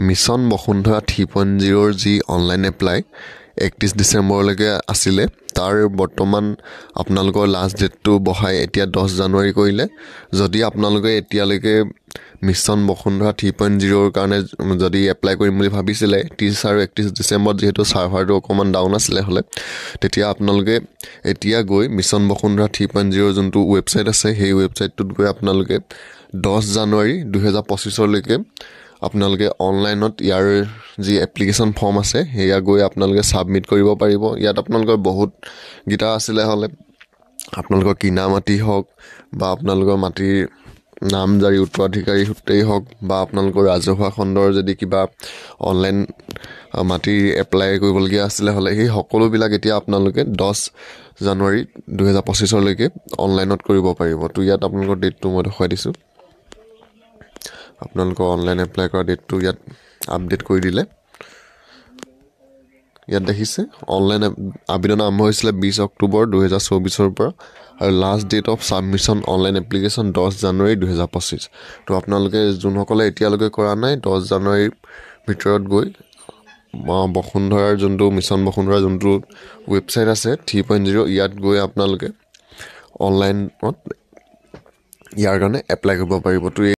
mission বসুন্ধৰা 3.0 যি online apply 31 ডিচেম্বৰলৈকে আছিলে তাৰ বৰ্তমান আপোনালোকৰ লাষ্ট ডেটটো বহাই এতিয়া 10 জানুৱাৰী কৰিলে যদি আপোনালোকে এতিয়ালৈকে মিছন বসুন্ধৰা 3.0 ৰ কাৰণে যদি এপ্লাই কৰিম বুলি ভাবিছিলে 30 আৰু 31 ডিচেম্বৰত যেহেতু সাৰ্ভাৰটো অকমান ডাউন আছিলে হলে তেতিয়া আপোনালোকে এতিয়া গৈ মিছন বসুন্ধৰা 3.0 যোনটো ৱেবছাইট আছে সেই ৱেবছাইটটোত গৈ আপোনালোকে 10 জানুৱাৰী 2025 লৈকে আপোনালোকে অনলাইনত ইয়াৰ যি এপ্লিকেশন ফৰ্ম আছে হেয়া গৈ আপোনালোকে সাবমিট কৰিব পাৰিব ইয়াত আপোনালোকৰ বহুত গিটা আছিলে হলে আপোনালোকৰ কিনা মাটি হওক বা আপোনালোকৰ মাটিৰ নামজাৰি উত্তৰাধিকাৰী সূত্ৰেই হওক বা আপোনালোকৰ ৰাজহুৱা খণ্ডৰ যদি কিবা অনলাইন মাটি এপ্লাই কৰিবলগীয়া আছিলে হলে সেই সকলোবিলাক এতিয়া আপোনালোকে 10 জানুৱাৰী 2025 লৈকে অনলাইনত কৰিব পাৰিব তো ইয়াত আপোনালোকৰ ডেটটো মই দেখুৱাই দিছো আপোনালোকৰ অনলাইন এপ্লাই কৰা ডেটটো ইয়াত আপডেট কৰি দিলে ইয়াত দেখিছে অনলাইন আবেদন আৰম্ভ হৈছিল 20 অক্টোবৰ 2024 ৰ পৰা আৰু last date of submission online application 10 January 2025 তো আপোনালোকে যোনসকলে এতিয়ালৈকে কৰা নাই 10 জানুৱাৰীৰ ভিতৰত গৈ বসুন্ধৰাৰ যোনটো মিছন বসুন্ধৰাৰ যোনটো ৱেবছাইট আছে 3.0 ইয়াত গৈ আপোনালোকে অনলাইনত ইয়াৰ কাৰণে এপ্লাই কৰিব পাৰিব তো